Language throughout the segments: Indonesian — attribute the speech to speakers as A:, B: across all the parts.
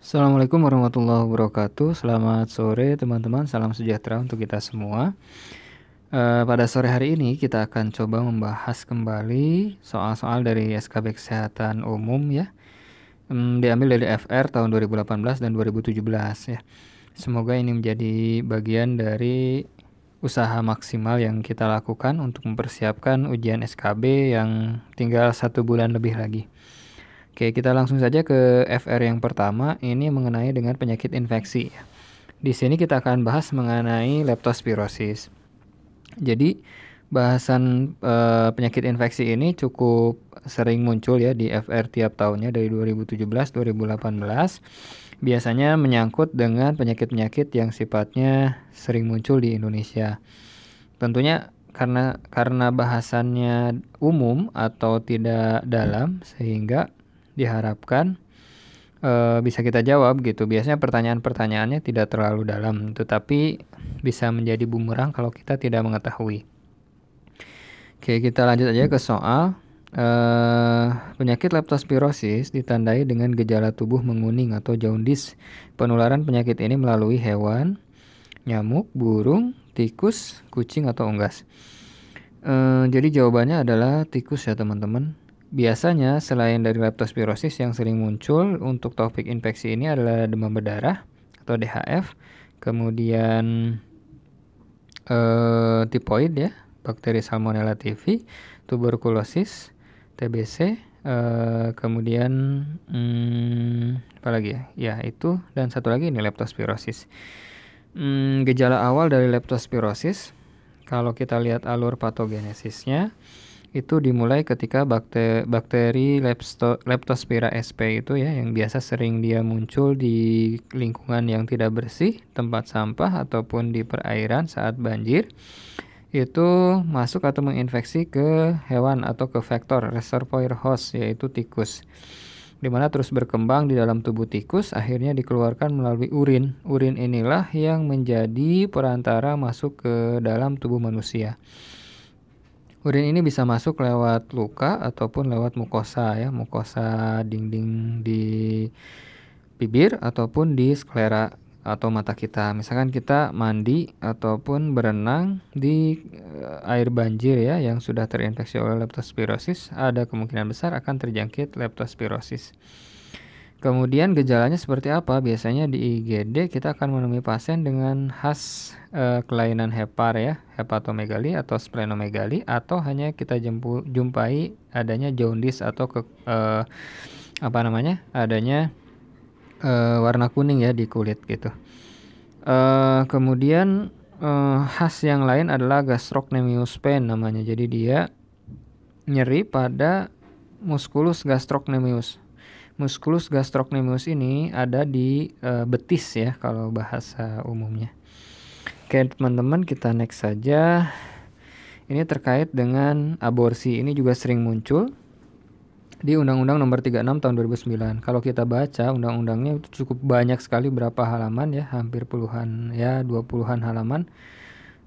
A: Assalamualaikum warahmatullahi wabarakatuh. Selamat sore teman-teman, salam sejahtera untuk kita semua. Pada sore hari ini kita akan coba membahas kembali soal-soal dari SKB Kesehatan Umum ya. Diambil dari FR tahun 2018 dan 2017 ya. Semoga ini menjadi bagian dari usaha maksimal yang kita lakukan untuk mempersiapkan ujian SKB yang tinggal 1 bulan lebih lagi. Oke, kita langsung saja ke FR yang pertama, ini mengenai dengan penyakit infeksi. Di sini kita akan bahas mengenai leptospirosis. Jadi, bahasan penyakit infeksi ini cukup sering muncul ya di FR tiap tahunnya dari 2017, 2018. Biasanya menyangkut dengan penyakit-penyakit yang sifatnya sering muncul di Indonesia. Tentunya karena bahasannya umum atau tidak dalam sehingga diharapkan bisa kita jawab gitu. Biasanya pertanyaan-pertanyaannya tidak terlalu dalam, tetapi bisa menjadi bumerang kalau kita tidak mengetahui. Oke, kita lanjut aja ke soal. Penyakit leptospirosis ditandai dengan gejala tubuh menguning atau jaundice. Penularan penyakit ini melalui hewan, nyamuk, burung, tikus, kucing, atau unggas. Jadi jawabannya adalah tikus ya teman-teman. Biasanya selain dari leptospirosis yang sering muncul untuk topik infeksi ini adalah demam berdarah atau DHF, kemudian tipoid ya, bakteri Salmonella typhi, tuberkulosis, TBC, kemudian apa lagi ya? Ya itu, dan satu lagi ini leptospirosis. Gejala awal dari leptospirosis, kalau kita lihat alur patogenesisnya, itu dimulai ketika bakteri Leptospira sp itu ya, yang biasa sering dia muncul di lingkungan yang tidak bersih, tempat sampah ataupun di perairan saat banjir, itu masuk atau menginfeksi ke hewan atau ke vektor reservoir host, yaitu tikus, dimana terus berkembang di dalam tubuh tikus, akhirnya dikeluarkan melalui urin. Urin inilah yang menjadi perantara masuk ke dalam tubuh manusia. Urin ini bisa masuk lewat luka ataupun lewat mukosa ya, mukosa dinding di bibir ataupun di sklera atau mata kita. Misalkan kita mandi ataupun berenang di air banjir ya yang sudah terinfeksi oleh leptospirosis, ada kemungkinan besar akan terjangkit leptospirosis. Kemudian gejalanya seperti apa? Biasanya di IGD kita akan menemui pasien dengan khas kelainan hepar ya, hepatomegali atau splenomegali, atau hanya kita jumpai adanya jaundice atau adanya warna kuning ya di kulit gitu. Kemudian khas yang lain adalah gastrocnemius pain namanya. Jadi dia nyeri pada musculus gastrocnemius. Musculus gastrocnemius ini ada di betis ya kalau bahasa umumnya. Oke teman-teman, kita next saja. Ini terkait dengan aborsi, ini juga sering muncul di Undang-Undang Nomor 36 Tahun 2009. Kalau kita baca undang-undangnya itu cukup banyak sekali, berapa halaman ya, hampir puluhan ya, 20-an halaman.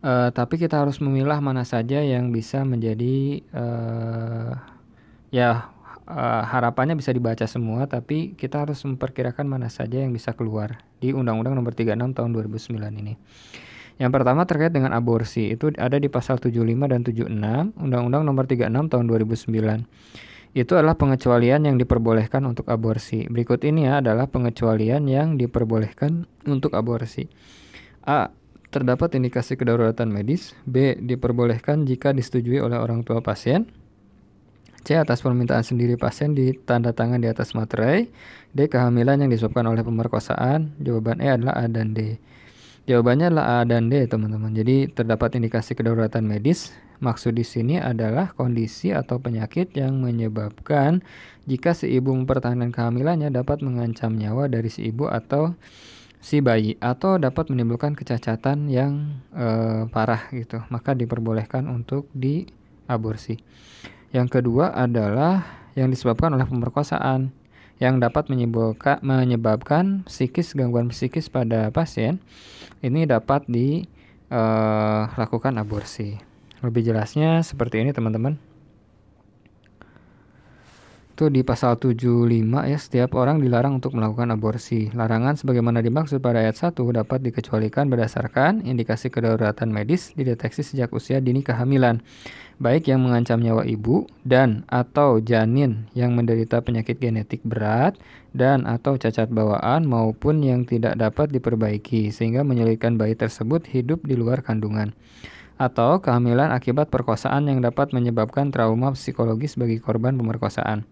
A: Tapi kita harus memilah mana saja yang bisa menjadi harapannya bisa dibaca semua, tapi kita harus memperkirakan mana saja yang bisa keluar di Undang-Undang Nomor 36 Tahun 2009 ini. Yang pertama terkait dengan aborsi, itu ada di pasal 75 dan 76 Undang-Undang Nomor 36 Tahun 2009. Itu adalah pengecualian yang diperbolehkan untuk aborsi. Berikut ini ya adalah pengecualian yang diperbolehkan untuk aborsi. A. Terdapat indikasi kedaruratan medis. B. Diperbolehkan jika disetujui oleh orang tua pasien. C. Atas permintaan sendiri pasien ditanda tangan di atas materai. D. Kehamilan yang disebabkan oleh pemerkosaan. Jawaban E adalah A dan D. Jawabannya adalah A dan D teman-teman. Jadi terdapat indikasi kedaruratan medis. Maksud di sini adalah kondisi atau penyakit yang menyebabkan jika si ibu mempertahankan kehamilannya dapat mengancam nyawa dari si ibu atau si bayi, atau dapat menimbulkan kecacatan yang parah gitu. Maka diperbolehkan untuk diaborsi. Yang kedua adalah yang disebabkan oleh pemerkosaan yang dapat menyebabkan gangguan psikis pada pasien. Ini dapat dilakukan aborsi. Lebih jelasnya seperti ini teman-teman. Itu di pasal 75 ya, setiap orang dilarang untuk melakukan aborsi. Larangan sebagaimana dimaksud pada ayat 1 dapat dikecualikan berdasarkan indikasi kedaruratan medis dideteksi sejak usia dini kehamilan, baik yang mengancam nyawa ibu dan atau janin yang menderita penyakit genetik berat dan atau cacat bawaan maupun yang tidak dapat diperbaiki sehingga menyulitkan bayi tersebut hidup di luar kandungan, atau kehamilan akibat perkosaan yang dapat menyebabkan trauma psikologis bagi korban pemerkosaan.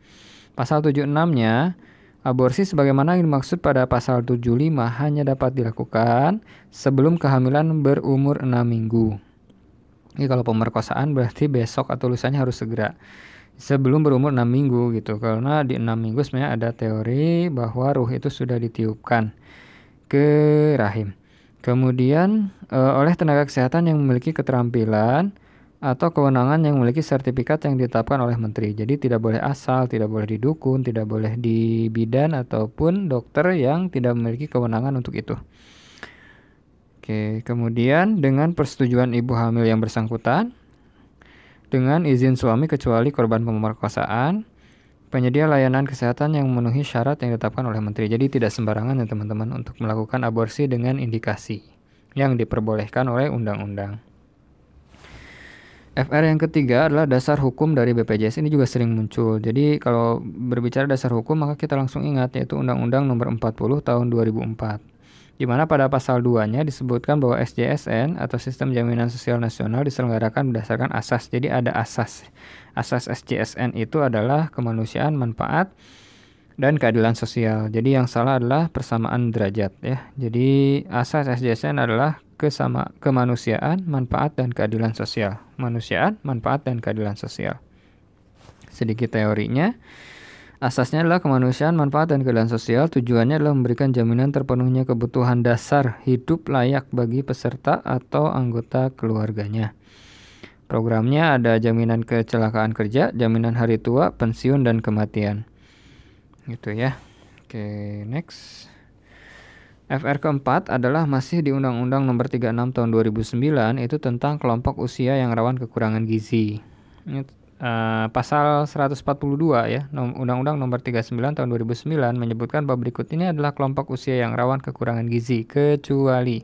A: Pasal 76-nya, aborsi sebagaimana yang dimaksud pada pasal 75 hanya dapat dilakukan sebelum kehamilan berumur 6 minggu. Ini kalau pemerkosaan berarti besok atau lusanya harus segera. Sebelum berumur 6 minggu gitu. Karena di 6 minggu sebenarnya ada teori bahwa ruh itu sudah ditiupkan ke rahim. Kemudian oleh tenaga kesehatan yang memiliki keterampilan atau kewenangan yang memiliki sertifikat yang ditetapkan oleh menteri. Jadi tidak boleh asal, tidak boleh di dukun, tidak boleh di bidan ataupun dokter yang tidak memiliki kewenangan untuk itu. Oke, kemudian dengan persetujuan ibu hamil yang bersangkutan, dengan izin suami kecuali korban pemerkosaan, penyedia layanan kesehatan yang memenuhi syarat yang ditetapkan oleh menteri. Jadi tidak sembarangan ya teman-teman untuk melakukan aborsi dengan indikasi yang diperbolehkan oleh undang-undang. FR yang ketiga adalah dasar hukum dari BPJS. Ini juga sering muncul. Jadi kalau berbicara dasar hukum maka kita langsung ingat yaitu Undang-Undang Nomor 40 Tahun 2004. Di mana pada pasal 2-nya disebutkan bahwa SJSN atau Sistem Jaminan Sosial Nasional diselenggarakan berdasarkan asas. Jadi ada asas. Asas SJSN itu adalah kemanusiaan, manfaat, dan keadilan sosial. Jadi yang salah adalah persamaan derajat ya. Jadi asas SJSN adalah kemanusiaan, manfaat, dan keadilan sosial. Manusiaan, manfaat, dan keadilan sosial. Sedikit teorinya. Asasnya adalah kemanusiaan, manfaat, dan keadilan sosial. Tujuannya adalah memberikan jaminan terpenuhnya kebutuhan dasar hidup layak bagi peserta atau anggota keluarganya. Programnya ada jaminan kecelakaan kerja, jaminan hari tua, pensiun, dan kematian. Gitu ya. Oke, next. FR keempat adalah masih di Undang-Undang Nomor 36 Tahun 2009, itu tentang kelompok usia yang rawan kekurangan gizi. Ini, pasal 142 ya, Undang-Undang Nomor 39 Tahun 2009 menyebutkan bahwa berikut ini adalah kelompok usia yang rawan kekurangan gizi, kecuali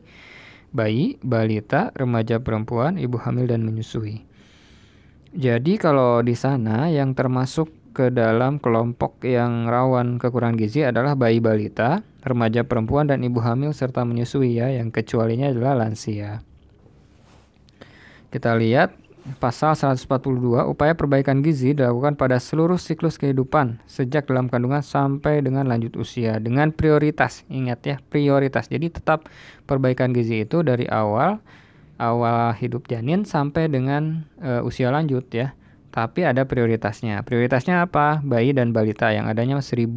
A: bayi, balita, remaja perempuan, ibu hamil, dan menyusui. Jadi kalau di sana yang termasuk ke dalam kelompok yang rawan kekurangan gizi adalah bayi balita, remaja perempuan, dan ibu hamil serta menyusui ya, yang kecualinya adalah lansia. Kita lihat pasal 142, upaya perbaikan gizi dilakukan pada seluruh siklus kehidupan sejak dalam kandungan sampai dengan lanjut usia dengan prioritas. Ingat ya, prioritas. Jadi tetap perbaikan gizi itu dari awal hidup janin sampai dengan usia lanjut ya. Tapi ada prioritasnya. Prioritasnya apa? Bayi dan balita yang adanya 1000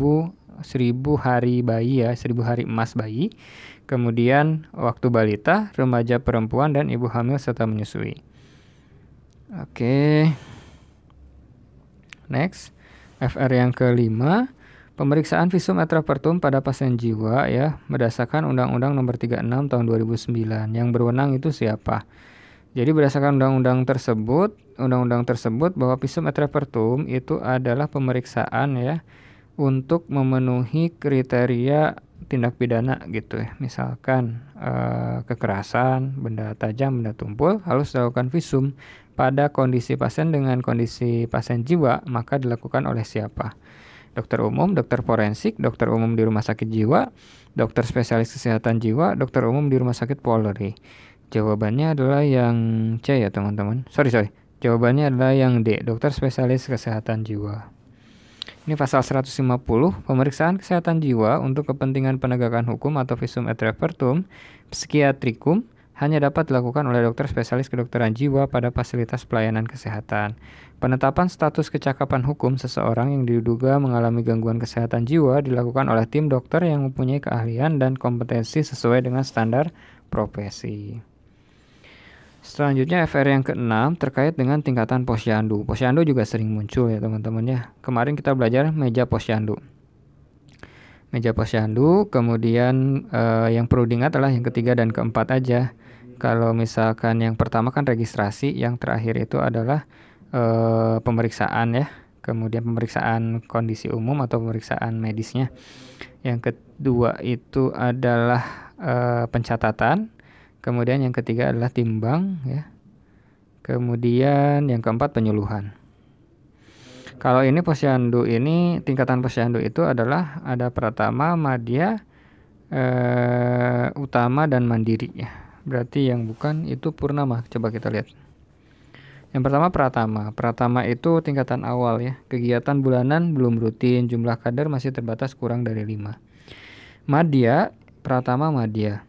A: hari bayi ya, 1000 hari emas bayi. Kemudian waktu balita, remaja perempuan, dan ibu hamil serta menyusui. Oke. Next. FR yang kelima, pemeriksaan visum et repertum pada pasien jiwa ya, berdasarkan Undang-Undang Nomor 36 Tahun 2009. Yang berwenang itu siapa? Jadi berdasarkan undang-undang tersebut bahwa visum et repertum itu adalah pemeriksaan ya untuk memenuhi kriteria tindak pidana gitu ya. Misalkan kekerasan, benda tajam, benda tumpul harus dilakukan visum. Pada kondisi pasien dengan kondisi pasien jiwa maka dilakukan oleh siapa? Dokter umum, dokter forensik, dokter umum di rumah sakit jiwa, dokter spesialis kesehatan jiwa, dokter umum di rumah sakit Polri. Jawabannya adalah yang C ya teman-teman. Sorry. Jawabannya adalah yang D, dokter spesialis kesehatan jiwa. Ini pasal 150, pemeriksaan kesehatan jiwa untuk kepentingan penegakan hukum atau visum et repertum psikiatrikum hanya dapat dilakukan oleh dokter spesialis kedokteran jiwa pada fasilitas pelayanan kesehatan. Penetapan status kecakapan hukum seseorang yang diduga mengalami gangguan kesehatan jiwa dilakukan oleh tim dokter yang mempunyai keahlian dan kompetensi sesuai dengan standar profesi. Selanjutnya FR yang ke-6 terkait dengan tingkatan posyandu. Posyandu juga sering muncul ya teman-teman ya. Kemarin kita belajar meja posyandu. Meja posyandu, kemudian yang perlu diingat adalah yang ketiga dan keempat aja. Kalau misalkan yang pertama kan registrasi, yang terakhir itu adalah pemeriksaan ya. kemudian pemeriksaan kondisi umum atau pemeriksaan medisnya. Yang kedua itu adalah pencatatan, kemudian yang ketiga adalah timbang ya. Kemudian yang keempat penyuluhan. Kalau ini posyandu ini tingkatan posyandu itu adalah ada pratama, madya, utama dan mandiri ya. Berarti yang bukan itu purnama. Coba kita lihat. Yang pertama pratama. Pratama itu tingkatan awal ya. Kegiatan bulanan belum rutin, jumlah kader masih terbatas kurang dari 5. Madya, pratama madya.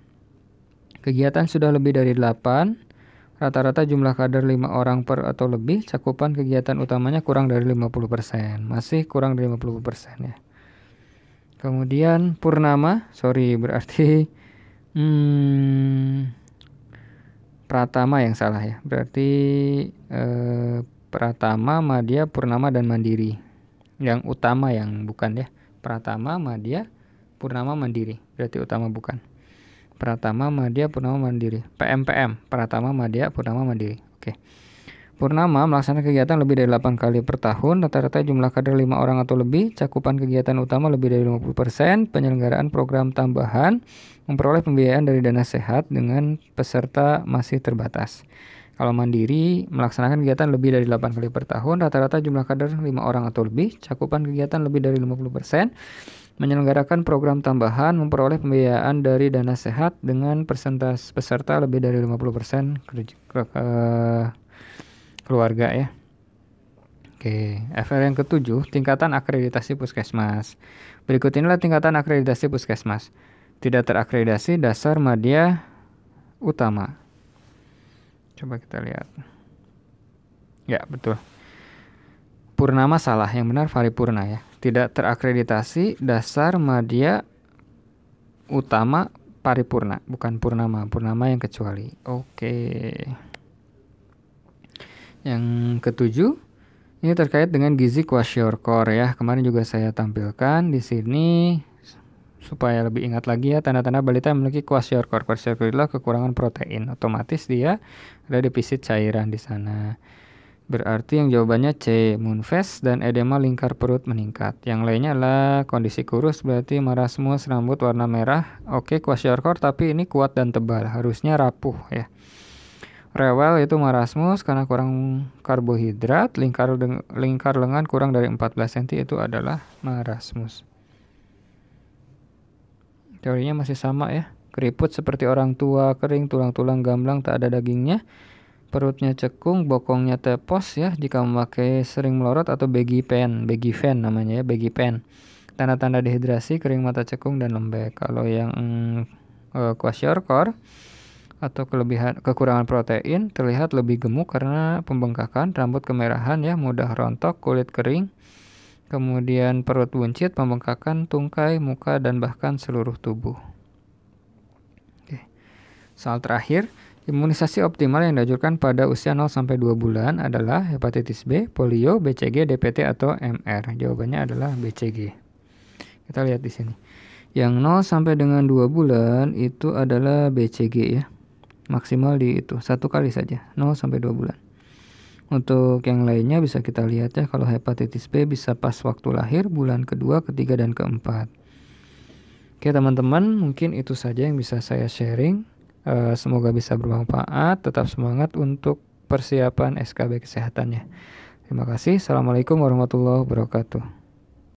A: Kegiatan sudah lebih dari 8. Rata-rata jumlah kader 5 orang per atau lebih, cakupan kegiatan utamanya kurang dari 50%. Masih kurang dari 50% ya. Kemudian purnama, berarti pratama yang salah ya. Berarti pratama, madya, purnama dan mandiri. Yang utama yang bukan ya. Pratama, madya, purnama, mandiri. Berarti utama bukan. Pratama, madya, purnama, mandiri. PMPM, pratama, madya, purnama, mandiri. Oke. Purnama melaksanakan kegiatan lebih dari 8 kali per tahun, rata-rata jumlah kader 5 orang atau lebih, cakupan kegiatan utama lebih dari 50%, penyelenggaraan program tambahan, memperoleh pembiayaan dari dana sehat dengan peserta masih terbatas. Kalau mandiri melaksanakan kegiatan lebih dari 8 kali per tahun, rata-rata jumlah kader 5 orang atau lebih, cakupan kegiatan lebih dari 50%, menyelenggarakan program tambahan, memperoleh pembiayaan dari dana sehat dengan persentase peserta lebih dari 50% keluarga ya. Oke, FR yang ketujuh, tingkatan akreditasi puskesmas. Berikut inilah tingkatan akreditasi puskesmas. Tidak terakreditasi dasar, madya, utama. Coba kita lihat. Ya, betul. Purnama salah, yang benar paripurna ya. Tidak terakreditasi dasar, madya, utama, paripurna, bukan purnama. Purnama yang kecuali. Oke. Yang ketujuh, ini terkait dengan gizi kwashiorkor ya. Kemarin juga saya tampilkan di sini supaya lebih ingat lagi ya, tanda-tanda balita yang memiliki kwashiorkor. Kwashiorkor adalah kekurangan protein. Otomatis dia ada defisit cairan di sana. Berarti yang jawabannya C, Moonfest dan edema lingkar perut meningkat. Yang lainnya adalah kondisi kurus, berarti marasmus, rambut warna merah. Oke, kwashiorkor tapi ini kuat dan tebal, harusnya rapuh ya. Rewel itu marasmus karena kurang karbohidrat, lingkar lengan kurang dari 14 cm itu adalah marasmus. Teorinya masih sama ya. Keriput seperti orang tua, kering, tulang-tulang gamblang tak ada dagingnya. Perutnya cekung, bokongnya tepos ya jika memakai sering melorot atau baggy fan namanya ya, baggy fan. Tanda-tanda dehidrasi, kering mata cekung dan lembek. Kalau yang kwashiorkor atau kekurangan protein terlihat lebih gemuk karena pembengkakan, rambut kemerahan ya, mudah rontok, kulit kering, kemudian perut buncit, pembengkakan, tungkai, muka dan bahkan seluruh tubuh. Oke. Soal terakhir, imunisasi optimal yang dianjurkan pada usia 0-2 bulan adalah hepatitis B, polio, BCG, DPT atau MR. Jawabannya adalah BCG. Kita lihat di sini. Yang 0 sampai dengan 2 bulan itu adalah BCG ya. Maksimal di itu, 1 kali saja, 0-2 bulan. Untuk yang lainnya bisa kita lihat ya, kalau hepatitis B bisa pas waktu lahir, bulan kedua, ketiga, dan keempat. Oke teman-teman, mungkin itu saja yang bisa saya sharing. Semoga bisa bermanfaat. Tetap semangat untuk persiapan SKB kesehatannya. Terima kasih. Assalamualaikum warahmatullahi wabarakatuh.